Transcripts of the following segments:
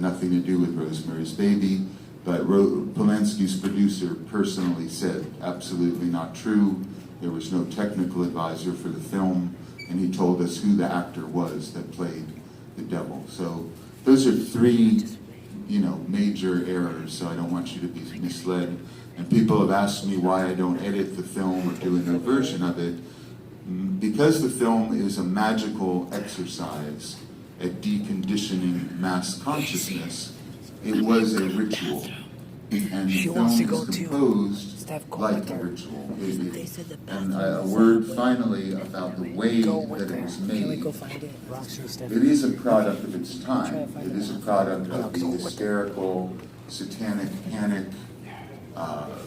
nothing to do with Rosemary's Baby, but Polanski's producer personally said absolutely not true. There was no technical advisor for the film, and he told us who the actor was that played the devil. So those are three, major errors, so I don't want you to be misled. And people have asked me why I don't edit the film or do a new version of it. Because the film is a magical exercise at deconditioning mass consciousness, it was a ritual. And the film is composed like a ritual. And a word finally about the way that it was made. It is a product of its time. It is a product of the hysterical, satanic panic,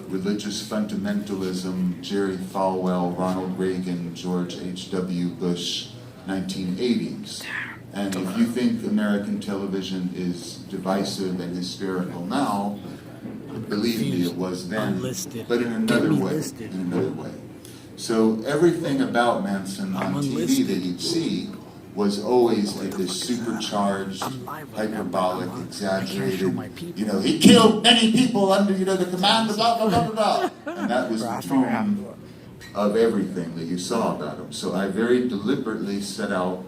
religious fundamentalism, Jerry Falwell, Ronald Reagan, George H.W. Bush, 1980s. And if you think American television is divisive and hysterical now, believe me, it was then, but in another way. So everything about Manson on TV that you'd see was always like this supercharged, hyperbolic, exaggerated, he killed many people under, the command of blah, blah, blah, blah, blah. And that was the tone of everything that you saw about him. So I very deliberately set out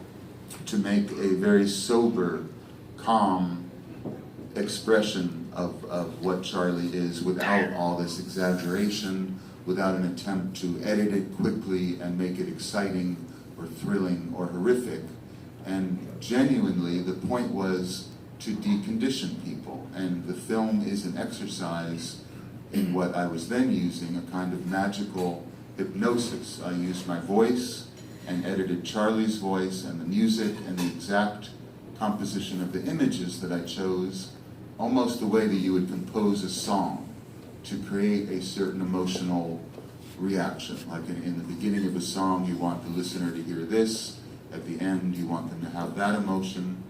to make a very sober, calm expression of what Charlie is without all this exaggeration, without an attempt to edit it quickly and make it exciting or thrilling or horrific. And genuinely, the point was to decondition people. And the film is an exercise in what I was then using, a kind of magical hypnosis. I used my voice and edited Charlie's voice and the music and the exact composition of the images that I chose, almost the way that you would compose a song to create a certain emotional reaction. Like in the beginning of a song, you want the listener to hear this. At the end, you want them to have that emotion.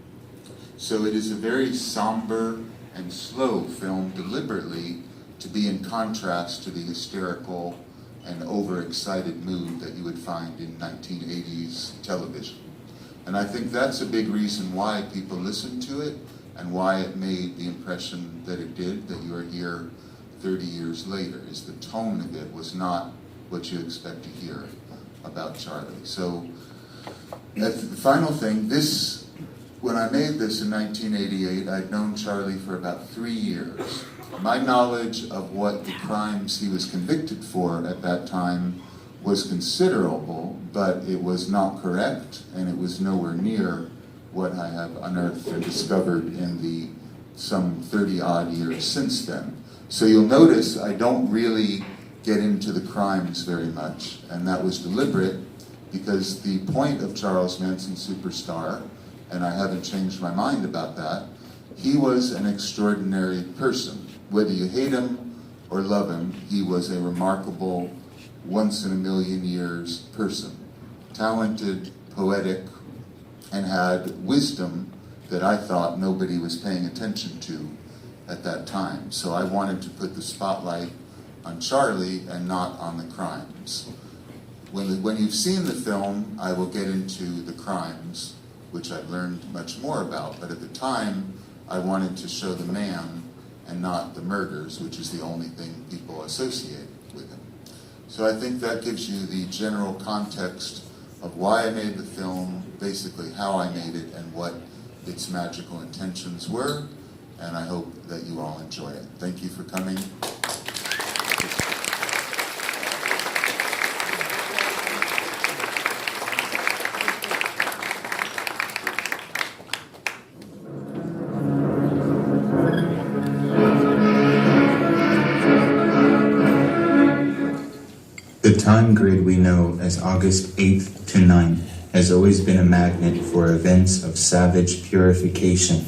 So it is a very somber and slow film, deliberately to be in contrast to the hysterical and overexcited mood that you would find in 1980s television. And I think that's a big reason why people listened to it and why it made the impression that it did, that you are here 30 years later, is the tone of it was not what you expect to hear about Charlie. So the final thing, when I made this in 1988, I'd known Charlie for about 3 years. My knowledge of what the crimes he was convicted for at that time was considerable, but it was not correct, and it was nowhere near what I have unearthed and discovered in the some 30-odd years since then. So you'll notice I don't really get into the crimes very much, and that was deliberate because the point of Charles Manson Superstar, and I haven't changed my mind about that, he was an extraordinary person. Whether you hate him or love him, he was a remarkable, once-in-a-million-years person. Talented, poetic, and had wisdom that I thought nobody was paying attention to at that time. So I wanted to put the spotlight on Charlie and not on the crimes. When you've seen the film, I will get into the crimes, which I've learned much more about, but at the time, I wanted to show the man and not the murders, which is the only thing people associate with him. So I think that gives you the general context of why I made the film, basically how I made it, and what its magical intentions were, and I hope that you all enjoy it. Thank you for coming. The time grid we know as August 8th to 9th has always been a magnet for events of savage purification.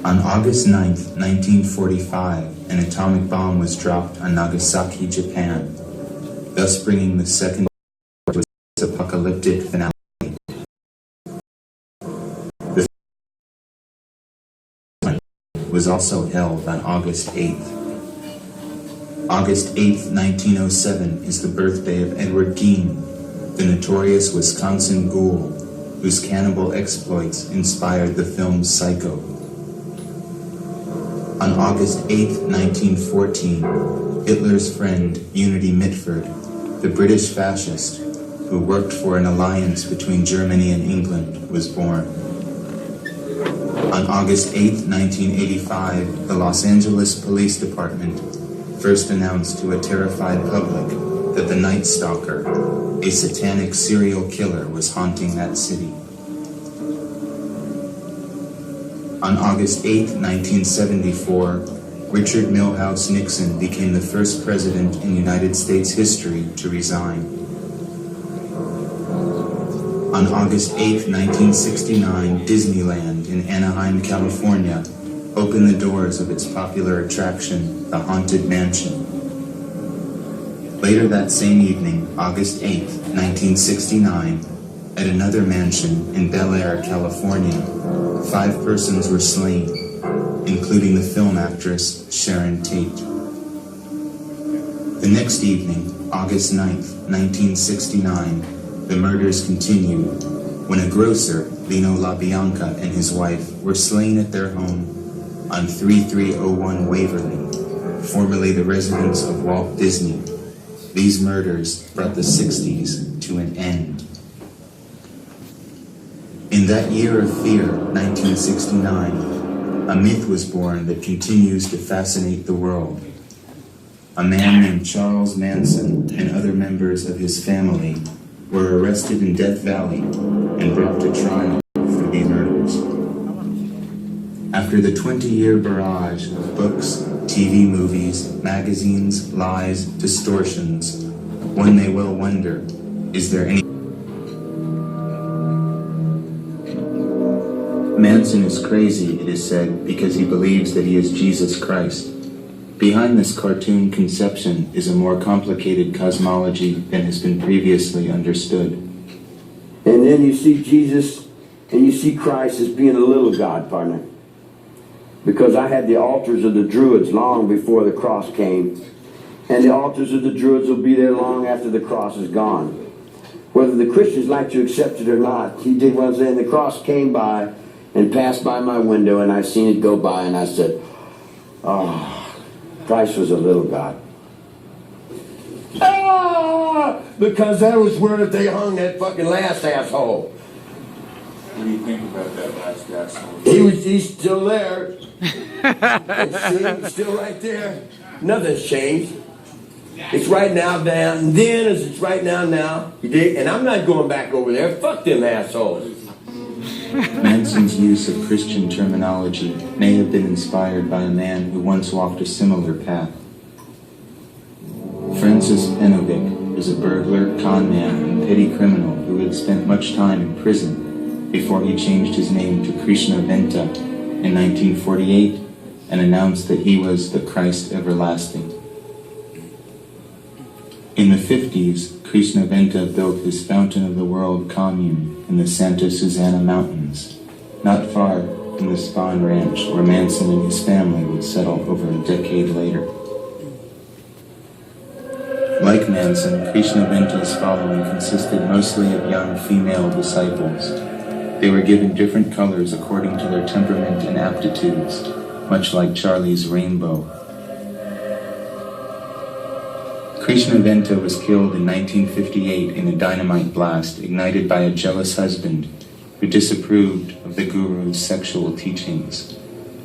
On August 9th, 1945, an atomic bomb was dropped on Nagasaki, Japan, thus bringing the second to its apocalyptic finale. The was also held on August 8th. August 8th, 1907 is the birthday of Edward Gein, the notorious Wisconsin ghoul. whose cannibal exploits inspired the film Psycho. On August 8, 1914, Hitler's friend Unity Mitford, the British fascist who worked for an alliance between Germany and England, was born. On August 8, 1985, the Los Angeles Police Department first announced to a terrified public that the Night Stalker, a satanic serial killer, was haunting that city. On August 8, 1974, Richard Milhouse Nixon became the first president in United States history to resign. On August 8, 1969, Disneyland in Anaheim, California, opened the doors of its popular attraction, the Haunted Mansion. Later that same evening, August 8, 1969, at another mansion in Bel Air, California, 5 persons were slain, including the film actress Sharon Tate. The next evening, August 9, 1969, the murders continued when a grocer, Lino LaBianca, and his wife were slain at their home on 3301 Waverly, formerly the residence of Walt Disney. These murders brought the 60s to an end. In that year of fear, 1969, a myth was born that continues to fascinate the world. A man named Charles Manson and other members of his family were arrested in Death Valley and brought to trial for these murders. After the 20-year barrage of books, TV movies, magazines, lies, distortions, one may well wonder, is there any... Manson is crazy, it is said, because he believes that he is Jesus Christ. Behind this cartoon conception is a more complicated cosmology than has been previously understood. And then you see Jesus and you see Christ as being a little God, partner. Because I had the altars of the Druids long before the cross came. And the altars of the Druids will be there long after the cross is gone. Whether the Christians like to accept it or not, he did what I'm saying. The cross came by and passed by my window, and I seen it go by, and I said, oh, Christ was a little God. Ah! Because that was where they hung that fucking last asshole. What do you think about that last asshole? He's still there. He's still right there. Nothing's changed. It's right now, down, and then it's right now. You dig? And I'm not going back over there. Fuck them assholes. Manson's use of Christian terminology may have been inspired by a man who once walked a similar path. Francis Penovic was a burglar, con man, and petty criminal who had spent much time in prison before he changed his name to Krishna Venta in 1948 and announced that he was the Christ Everlasting. In the 50s, Krishna Venta built his Fountain of the World commune in the Santa Susana Mountains, not far from the Spahn Ranch where Manson and his family would settle over a decade later. Like Manson, Krishna Venta's following consisted mostly of young female disciples. They were given different colors according to their temperament and aptitudes, much like Charlie's rainbow. Krishna Venta was killed in 1958 in a dynamite blast ignited by a jealous husband who disapproved of the guru's sexual teachings,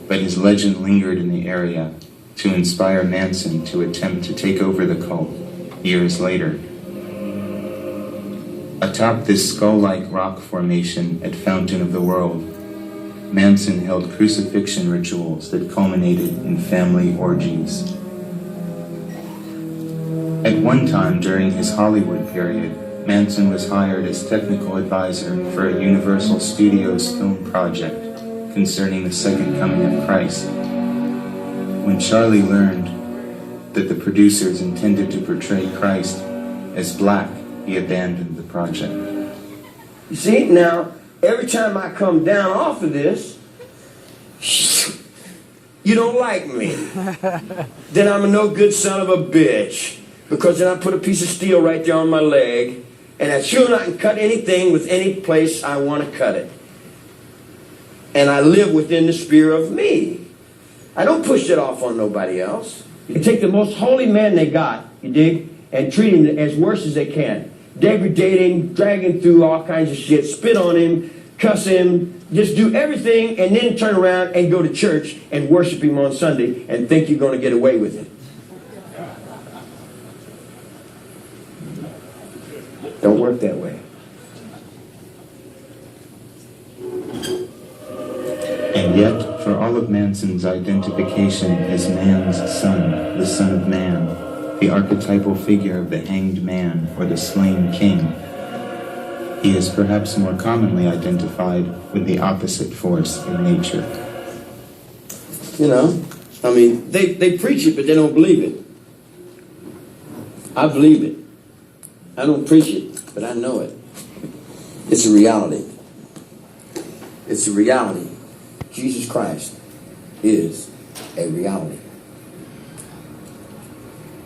but his legend lingered in the area to inspire Manson to attempt to take over the cult years later. Atop this skull-like rock formation at Fountain of the World, Manson held crucifixion rituals that culminated in family orgies. At one time during his Hollywood period, Manson was hired as technical advisor for a Universal Studios film project concerning the second coming of Christ. When Charlie learned that the producers intended to portray Christ as black, he abandoned the project. You see, now, every time I come down off of this, you don't like me. Then I'm a no good son of a bitch. Because then I put a piece of steel right there on my leg, And as soon as I can cut anything with any place I want to cut it. And I live within the sphere of me. I don't push it off on nobody else. You take the most holy man they got, you dig, and treat him as worse as they can. Degrade him, drag him through all kinds of shit, spit on him, cuss him, just do everything, and then turn around and go to church and worship him on Sunday and think you're going to get away with it. Don't work that way. And yet, for all of Manson's identification as man's son, the son of man, the archetypal figure of the hanged man or the slain king, he is perhaps more commonly identified with the opposite force in nature. You know, I mean, they preach it, but they don't believe it. I believe it. I don't preach it, but I know it. It's a reality. It's a reality. Jesus Christ is a reality.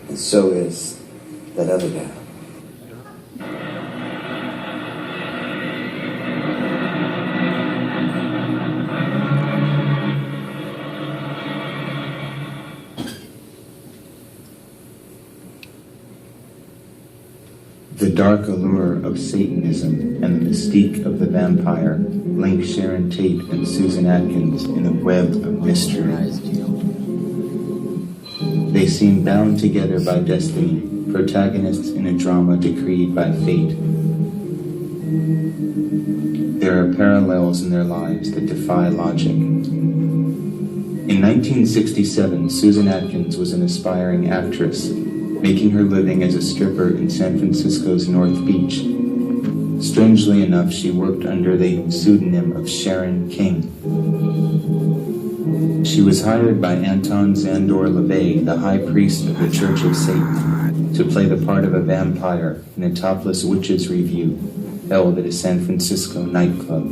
And so is that other guy. The dark allure of Satanism and the mystique of the vampire link Sharon Tate and Susan Atkins in a web of mystery. They seem bound together by destiny, protagonists in a drama decreed by fate. There are parallels in their lives that defy logic. In 1967, Susan Atkins was an aspiring actress, making her living as a stripper in San Francisco's North Beach. Strangely enough, she worked under the pseudonym of Sharon King. She was hired by Anton Szandor LaVey, the high priest of the Church of Satan, to play the part of a vampire in a topless witches revue held at a San Francisco nightclub.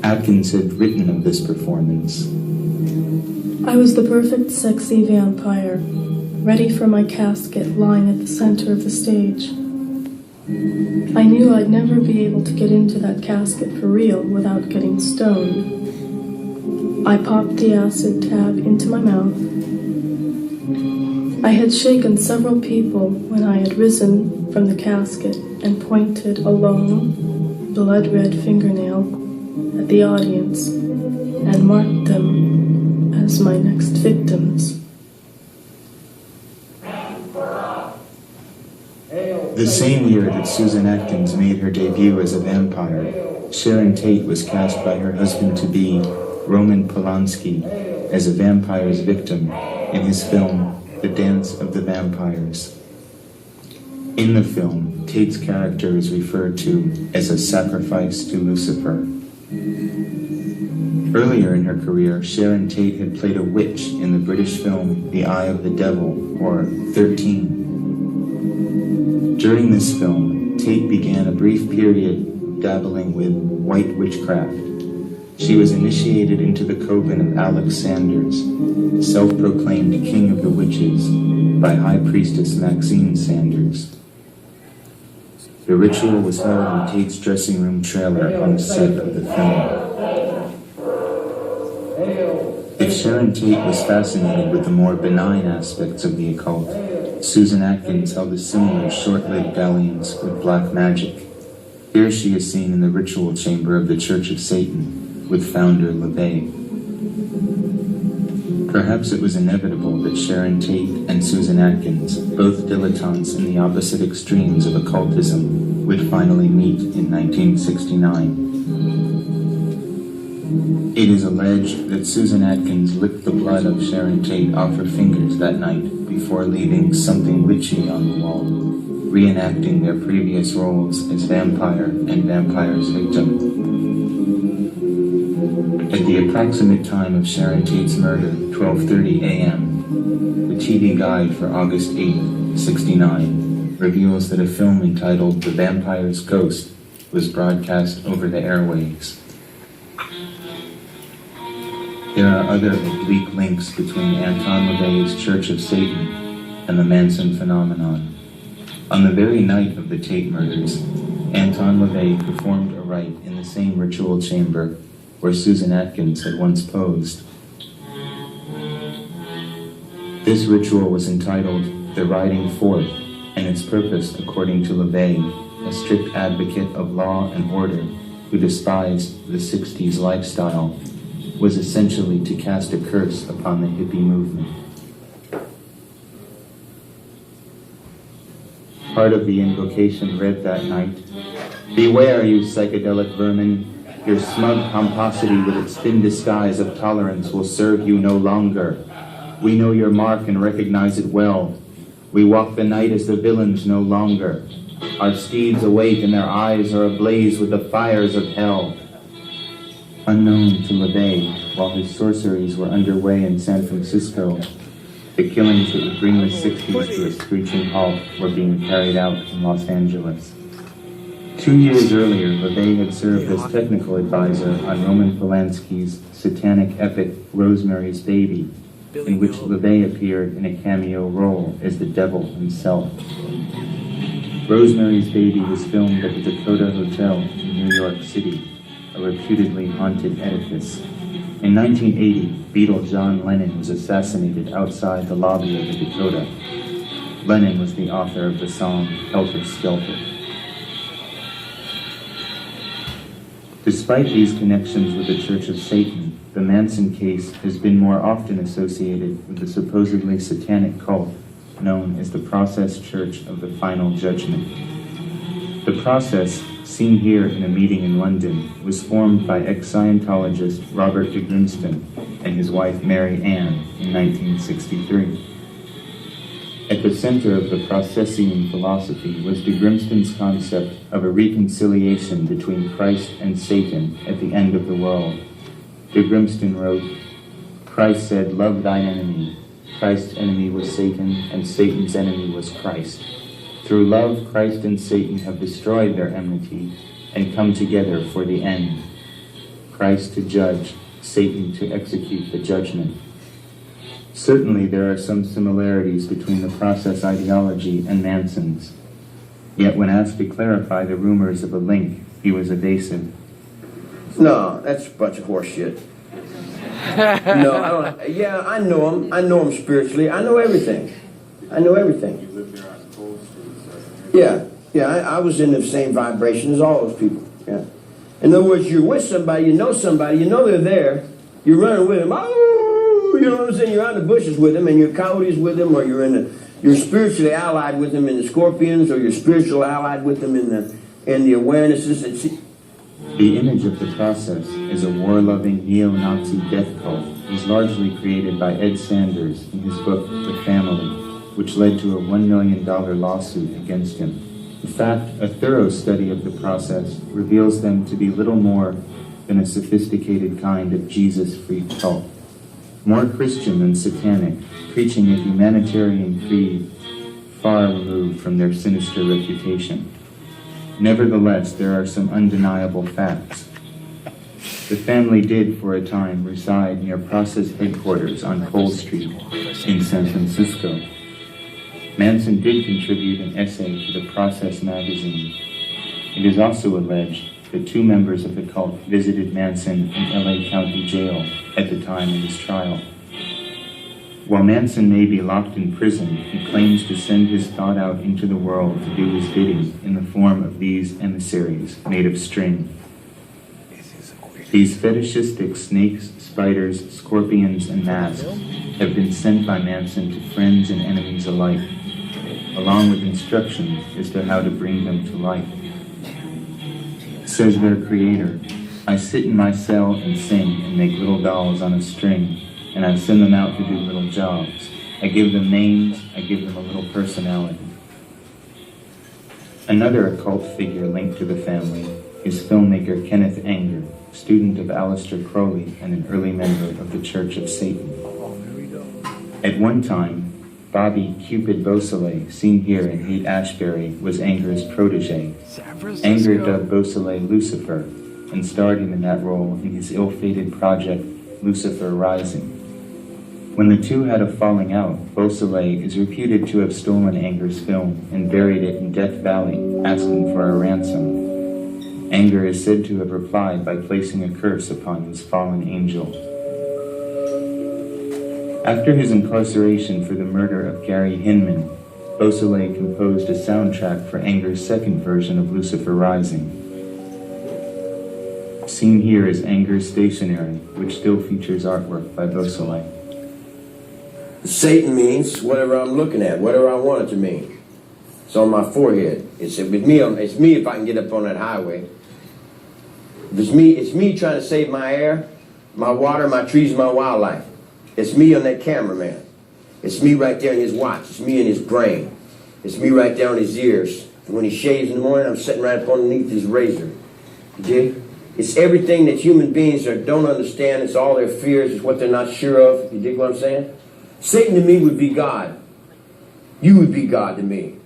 Atkins had written of this performance. I was the perfect sexy vampire, ready for my casket lying at the center of the stage. I knew I'd never be able to get into that casket for real without getting stoned. I popped the acid tab into my mouth. I had shaken several people when I had risen from the casket and pointed a long, blood-red fingernail at the audience and marked them as my next victims. The same year that Susan Atkins made her debut as a vampire, Sharon Tate was cast by her husband-to-be, Roman Polanski, as a vampire's victim in his film The Dance of the Vampires. In the film, Tate's character is referred to as a sacrifice to Lucifer. Earlier in her career, Sharon Tate had played a witch in the British film The Eye of the Devil, or 13. During this film, Tate began a brief period of dabbling with white witchcraft. She was initiated into the coven of Alex Sanders, self-proclaimed king of the witches, by High Priestess Maxine Sanders. The ritual was held in Tate's dressing room trailer on the set of the film. If Sharon Tate was fascinated with the more benign aspects of the occult, Susan Atkins held a similar short-lived dalliance with black magic. Here she is seen in the ritual chamber of the Church of Satan with founder LaVey. Perhaps it was inevitable that Sharon Tate and Susan Atkins, both dilettantes in the opposite extremes of occultism, would finally meet in 1969. It is alleged that Susan Atkins licked the blood of Sharon Tate off her fingers that night before leaving something witchy on the wall, reenacting their previous roles as vampire and vampire's victim. At the approximate time of Sharon Tate's murder, 12:30 a.m., the TV guide for August 8, 69, reveals that a film entitled The Vampire's Ghost was broadcast over the airwaves. There are other oblique links between Anton LaVey's Church of Satan and the Manson phenomenon. On the very night of the Tate murders, Anton LaVey performed a rite in the same ritual chamber where Susan Atkins had once posed. This ritual was entitled The Riding Forth, and its purpose, according to LaVey, a strict advocate of law and order who despised the 60s lifestyle, was essentially to cast a curse upon the hippie movement. Part of the invocation read that night, "Beware, you psychedelic vermin. Your smug pomposity with its thin disguise of tolerance will serve you no longer. We know your mark and recognize it well. We walk the night as the villains no longer. Our steeds awake and their eyes are ablaze with the fires of hell." Unknown to LaVey, while his sorceries were underway in San Francisco, the killings that would bring the 60s to a screeching halt were being carried out in Los Angeles. 2 years earlier, LaVey had served as technical advisor on Roman Polanski's satanic epic Rosemary's Baby, in which LaVey appeared in a cameo role as the devil himself. Rosemary's Baby was filmed at the Dakota Hotel in New York City, a reputedly haunted edifice. In 1980, Beatle John Lennon was assassinated outside the lobby of the Dakota. Lennon was the author of the song Helter Skelter. Despite these connections with the Church of Satan, the Manson case has been more often associated with the supposedly satanic cult known as the Process Church of the Final Judgment. The Process, seen here in a meeting in London, was formed by ex-Scientologist Robert de Grimston and his wife Mary Ann in 1963. At the center of the Processian philosophy was de Grimston's concept of a reconciliation between Christ and Satan at the end of the world. De Grimston wrote, "Christ said, 'Love thine enemy.' Christ's enemy was Satan, and Satan's enemy was Christ. Through love, Christ and Satan have destroyed their enmity and come together for the end. Christ to judge, Satan to execute the judgment." Certainly there are some similarities between the Process ideology and Manson's. Yet when asked to clarify the rumors of a link, he was evasive. No, that's a bunch of horse shit. No, I don't. Yeah, I know him. I know him spiritually. I know everything. I know everything. You live here on Cole Street, so Yeah, I was in the same vibration as all those people. Yeah. In other words, you're with somebody, you know they're there, you're running with them. Oh, you know what I'm saying? You're out in the bushes with them, and you're coyotes with them, or you're spiritually allied with them in the scorpions, or you're spiritually allied with them in the awarenesses that see. The image of the Process as a war-loving neo-Nazi death cult was largely created by Ed Sanders in his book The Family, which led to a $1 million lawsuit against him. In fact, a thorough study of the Process reveals them to be little more than a sophisticated kind of Jesus-freak cult. More Christian than satanic, preaching a humanitarian creed far removed from their sinister reputation. Nevertheless, there are some undeniable facts. The family did, for a time, reside near Process headquarters on Cole Street in San Francisco. Manson did contribute an essay to the Process magazine. It is also alleged that 2 members of the cult visited Manson in LA County Jail at the time of his trial. While Manson may be locked in prison, he claims to send his thought out into the world to do his bidding in the form of these emissaries made of string. These fetishistic snakes, spiders, scorpions, and masks have been sent by Manson to friends and enemies alike, along with instructions as to how to bring them to life. Says their creator, "I sit in my cell and sing and make little dolls on a string, and I send them out to do little jobs. I give them names, I give them a little personality." Another occult figure linked to the family is filmmaker Kenneth Anger, student of Aleister Crowley and an early member of the Church of Satan. At one time, Bobby Cupid Beausoleil, seen here in Haight-Ashbury, was Anger's protege. Anger dubbed Beausoleil Lucifer and starred him in that role in his ill-fated project Lucifer Rising. When the two had a falling out, Beausoleil is reputed to have stolen Anger's film and buried it in Death Valley, asking for a ransom. Anger is said to have replied by placing a curse upon his fallen angel. After his incarceration for the murder of Gary Hinman, Beausoleil composed a soundtrack for Anger's second version of Lucifer Rising. Seen here is Anger's Stationery, which still features artwork by Beausoleil. Satan means whatever I'm looking at, whatever I want it to mean. It's on my forehead. It's me if I can get up on that highway. It's me trying to save my air, my water, my trees, my wildlife. It's me on that cameraman. It's me right there in his watch. It's me in his brain. It's me right there on his ears. And when he shaves in the morning, I'm sitting right up underneath his razor. You dig? It's everything that human beings don't understand. It's all their fears. It's what they're not sure of. You dig what I'm saying? Satan to me would be God. You would be God to me.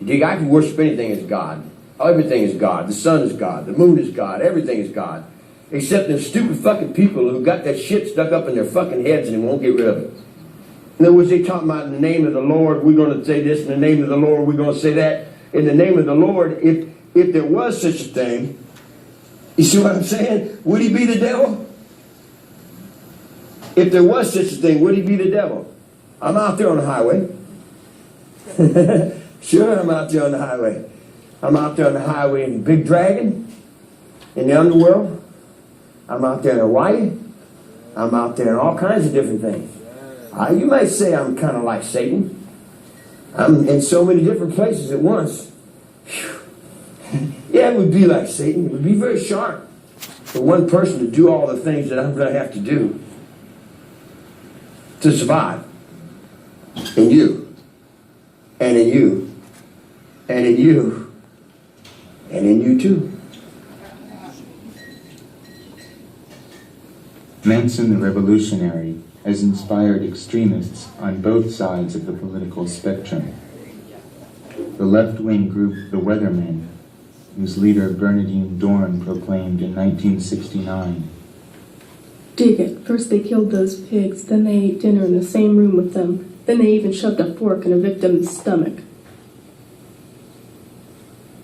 You dig? I could worship anything as God. Everything is God. The sun is God. The moon is God. Everything is God. Except them stupid fucking people who got that shit stuck up in their fucking heads and they won't get rid of it. In other words, they talking about in the name of the Lord, we're going to say this. In the name of the Lord, we're going to say that. In the name of the Lord, if there was such a thing, you see what I'm saying? Would he be the devil? If there was such a thing, would he be the devil? I'm out there on the highway. Sure, I'm out there on the highway. I'm out there on the highway in Big Dragon, in the underworld. I'm out there in Hawaii. I'm out there in all kinds of different things. You might say I'm kind of like Satan. I'm in so many different places at once. Yeah, it would be like Satan. It would be very sharp for one person to do all the things that I'm going to have to do to survive. In you, and in you, and in you, and in you too. Manson the Revolutionary has inspired extremists on both sides of the political spectrum. The left-wing group The Weathermen, whose leader Bernardine Dorn proclaimed in 1969, Dig it. First they killed those pigs, then they ate dinner in the same room with them. Then they even shoved a fork in a victim's stomach.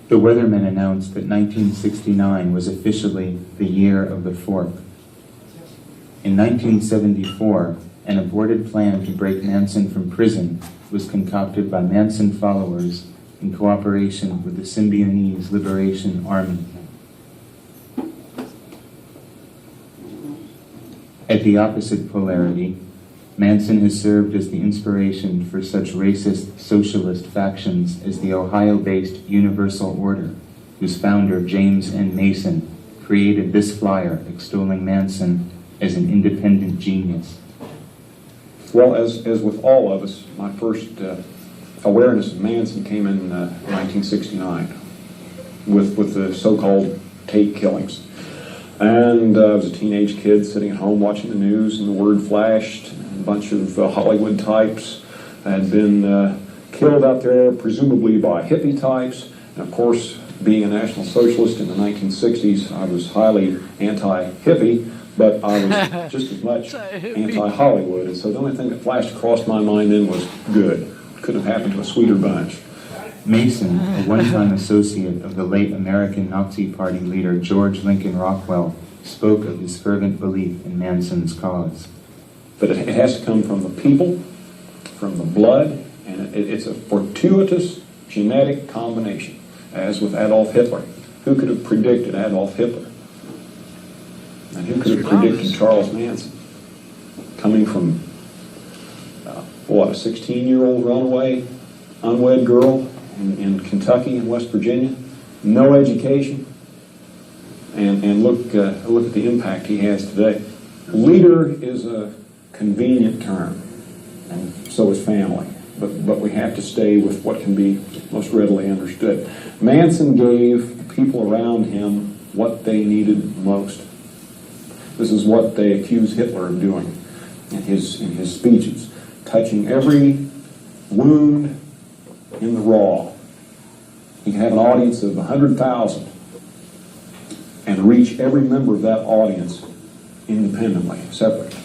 The Weathermen announced that 1969 was officially the year of the fork. In 1974, an aborted plan to break Manson from prison was concocted by Manson followers in cooperation with the Symbionese Liberation Army. At the opposite polarity, Manson has served as the inspiration for such racist socialist factions as the Ohio-based Universal Order, whose founder, James N. Mason, created this flyer extolling Manson as an independent genius. Well, as with all of us, my first awareness of Manson came in 1969 with the so-called Tate killings. And I was a teenage kid sitting at home watching the news, and the word flashed. A bunch of Hollywood types had been killed out there, presumably by hippie types. And of course, being a National Socialist in the 1960s, I was highly anti-hippie, but I was just as much anti-Hollywood. And so the only thing that flashed across my mind then was good. Couldn't have happened to a sweeter bunch. Mason, a one-time associate of the late American Nazi Party leader George Lincoln Rockwell, spoke of his fervent belief in Manson's cause. But it has to come from the people, from the blood, and it's a fortuitous genetic combination, as with Adolf Hitler. Who could have predicted Adolf Hitler? And who could have predicted Charles Manson? Coming from, a 16-year-old runaway, unwed girl in Kentucky and West Virginia, no education, and look at the impact he has today. Leader is a convenient term, and so is family, but we have to stay with what can be most readily understood. Manson gave the people around him what they needed most. This is what they accuse Hitler of doing in his speeches, touching every wound in the raw. He can have an audience of 100,000 and reach every member of that audience independently, separately.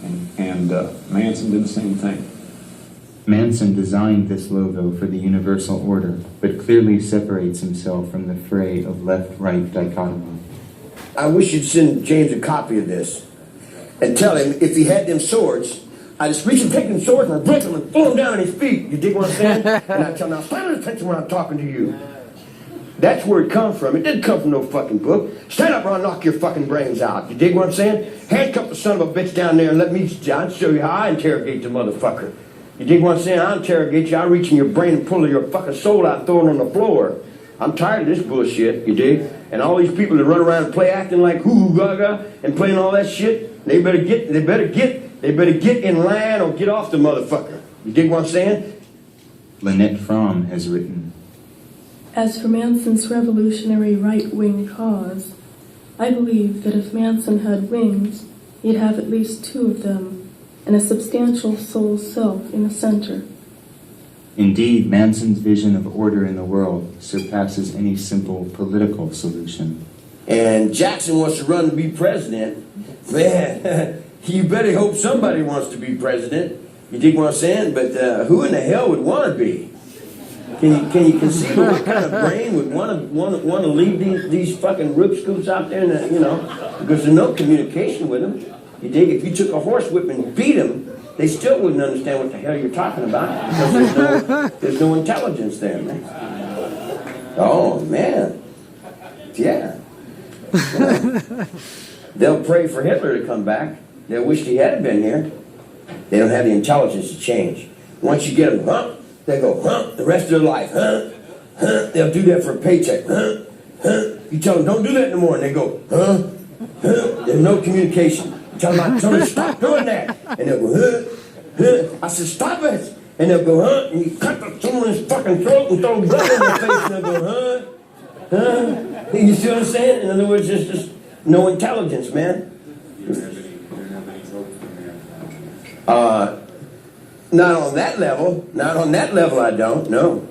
And Manson did the same thing. Manson designed this logo for the universal order, but clearly separates himself from the fray of left-right dichotomy. I wish you'd send James a copy of this and tell him if he had them swords, I just reach and take them swords and I break them and pull them down on his feet. You dig what I'm saying? And I tell him, now stand attention when I'm talking to you. That's where it comes from. It didn't come from no fucking book. Stand up or I'll knock your fucking brains out. You dig what I'm saying? Handcuff the son of a bitch down there and let me I'll show you how I interrogate the motherfucker. You dig what I'm saying? I'll interrogate you. I'll reach in your brain and pull your fucking soul out and throw it on the floor. I'm tired of this bullshit, you dig? And all these people that run around and play acting like hoo-hoo gaga and playing all that shit, they better get in line or get off the motherfucker. You dig what I'm saying? Lynette Fromm has written, As for Manson's revolutionary right-wing cause, I believe that if Manson had wings, he'd have at least two of them, and a substantial soul self in the center. Indeed, Manson's vision of order in the world surpasses any simple political solution. And Jackson wants to run to be president. Man, you better hope somebody wants to be president. You dig what I'm saying? But who in the hell would want to be? Can you conceive of what kind of brain would want to leave these fucking rook scoops out there? And, because there's no communication with them. You dig? If you took a horsewhip and beat them, they still wouldn't understand what the hell you're talking about because there's no intelligence there, man. Oh, man. Yeah. They'll pray for Hitler to come back. They'll wish he had been here. They don't have the intelligence to change. Once you get them, they go, the rest of their life, They'll do that for a paycheck, You tell them, don't do that anymore, and they go, There's no communication. Tell them to stop doing that. And they'll go, I said, stop it. And they'll go, and you cut someone's fucking throat and throw blood in their face. And they'll go, You see what I'm saying? In other words, there's just no intelligence, man. Not on that level. Not on that level, I don't. No.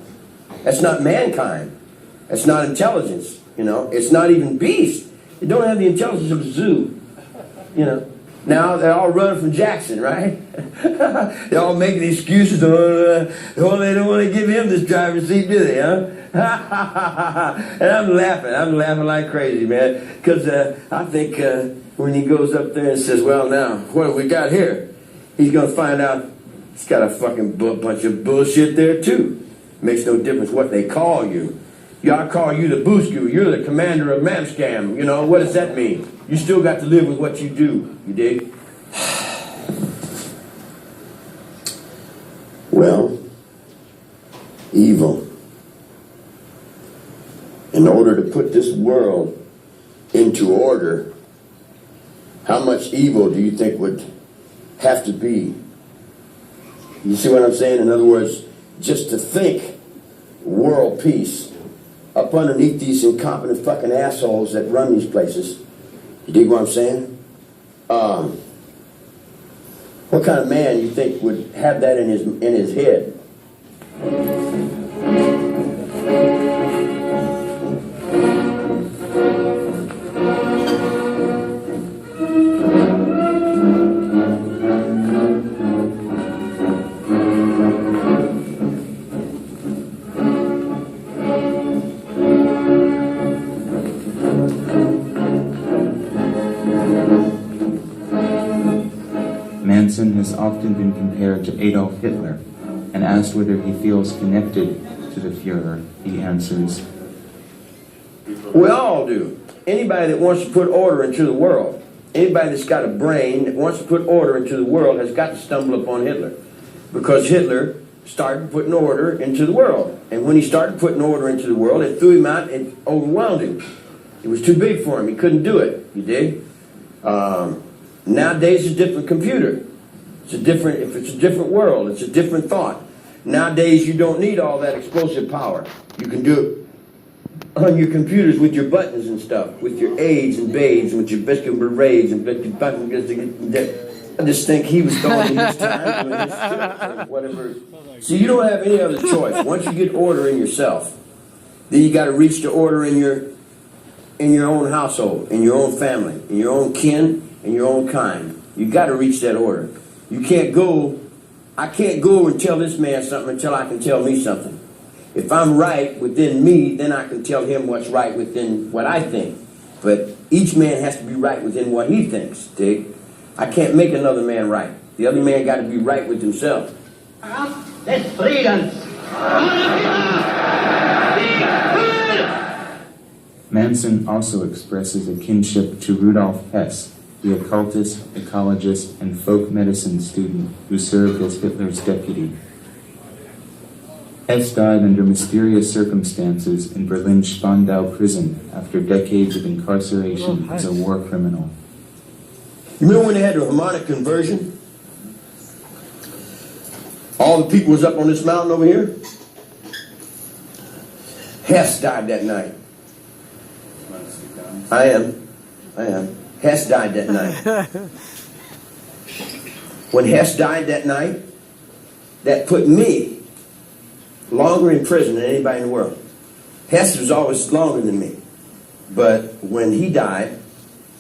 That's not mankind. That's not intelligence. It's not even beast. They don't have the intelligence of a zoo. Now they're all running from Jackson, right? They're all making excuses. They don't want to give him this driver's seat, do they, huh? And I'm laughing like crazy, man. Because I think when he goes up there and says, well, now, what have we got here? He's going to find out he's got a fucking bunch of bullshit there, too. Makes no difference what they call you. I call you the Boosku. You're the commander of Mamscam. What does that mean? You still got to live with what you do. You dig? Well, evil. In order to put this world into order, how much evil do you think would have to be? You see what I'm saying? In other words, just to think world peace up underneath these incompetent fucking assholes that run these places. You dig what I'm saying? What kind of man you think would have that in his head? Manson has often been compared to Adolf Hitler, and asked whether he feels connected to the Fuhrer, he answers, We all do. Anybody that wants to put order into the world, anybody that's got a brain that wants to put order into the world has got to stumble upon Hitler. Because Hitler started putting order into the world. And when he started putting order into the world, it threw him out and overwhelmed him. It was too big for him. He couldn't do it. You dig? Nowadays, it's a different computer. It's a different world. It's a different thought. Nowadays, you don't need all that explosive power. You can do it on your computers with your buttons and stuff, with your aids and babes, and with your biscuit berets and I just think he was going in his time doing his shit, whatever. So you don't have any other choice. Once you get order in yourself, then you got to reach the order in your own household, in your own family, in your own kin, in your own kind. You got to reach that order. You can't go, I can't go and tell this man something until I can tell me something. If I'm right within me, then I can tell him what's right within what I think. But each man has to be right within what he thinks, dig? I can't make another man right. The other man got to be right with himself. Manson also expresses a kinship to Rudolf Hess, the occultist, ecologist, and folk medicine student who served as Hitler's deputy. Hess died under mysterious circumstances in Berlin's Spandau prison after decades of incarceration as a war criminal. You remember when they had the harmonic conversion? All the people was up on this mountain over here. Hess died that night. I am. Hess died that night. When Hess died that night, that put me longer in prison than anybody in the world. Hess was always longer than me. But when he died,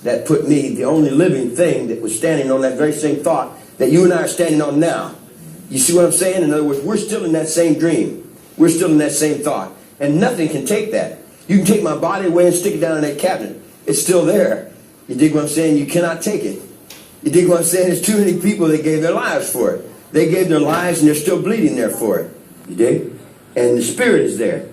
that put me, the only living thing that was standing on that very same thought that you and I are standing on now. You see what I'm saying? In other words, we're still in that same dream. We're still in that same thought. And nothing can take that. You can take my body away and stick it down in that cabinet. It's still there. You dig what I'm saying? You cannot take it. You dig what I'm saying? There's too many people that gave their lives for it. They gave their lives and they're still bleeding there for it. You dig? And the spirit is there.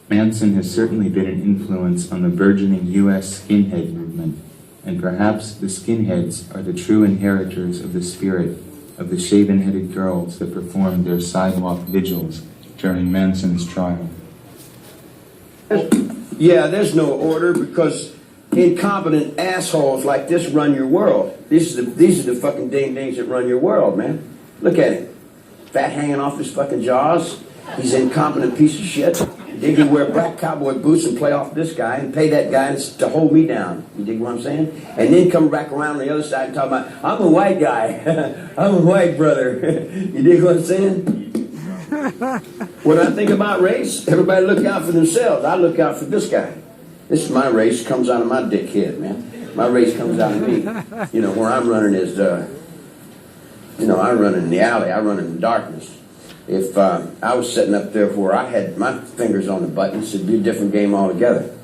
Manson has certainly been an influence on the burgeoning U.S. skinhead movement, and perhaps the skinheads are the true inheritors of the spirit of the shaven-headed girls that performed their sidewalk vigils during Manson's trial. Yeah, there's no order because incompetent assholes like this run your world. These are the fucking ding-dings that run your world, man. Look at him. Fat hanging off his fucking jaws. He's an incompetent piece of shit. They can wear black cowboy boots and play off this guy and pay that guy to hold me down. You dig what I'm saying? And then come back around on the other side and talk about, I'm a white guy. I'm a white brother. You dig what I'm saying? When I think about race, everybody look out for themselves. I look out for this guy. This is my race. Comes out of my dickhead, man. My race comes out of me. You know, where I'm running is, I run in the alley. I run in the darkness. If I was sitting up there where I had my fingers on the buttons, it'd be a different game altogether.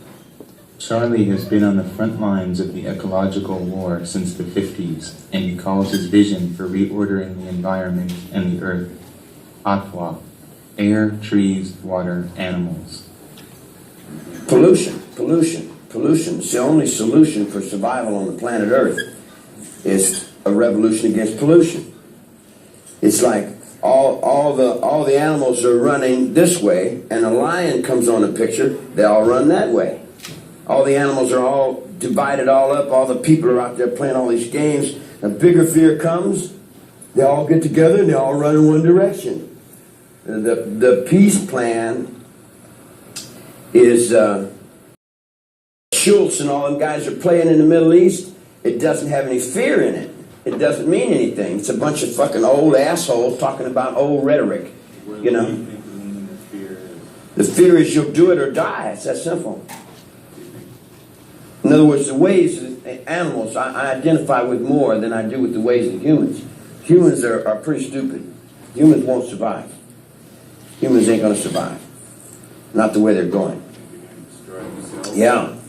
Charlie has been on the front lines of the ecological war since the 50s, and he calls his vision for reordering the environment and the earth Atwa, air, trees, water, animals. Pollution. It's the only solution for survival on the planet Earth is a revolution against pollution. It's like all the animals are running this way, and a lion comes on the picture, they all run that way. All the animals are all divided all up, all the people are out there playing all these games. A bigger fear comes, they all get together and they all run in one direction. The peace plan is Schultz and all them guys are playing in the Middle East. It doesn't have any fear in it. It doesn't mean anything. It's a bunch of fucking old assholes talking about old rhetoric, you know. The fear is you'll do it or die. It's that simple. In other words, the ways of animals I identify with more than I do with the ways of humans. Humans are pretty stupid. Humans won't survive. Humans ain't going to survive. Not the way they're going. Yeah.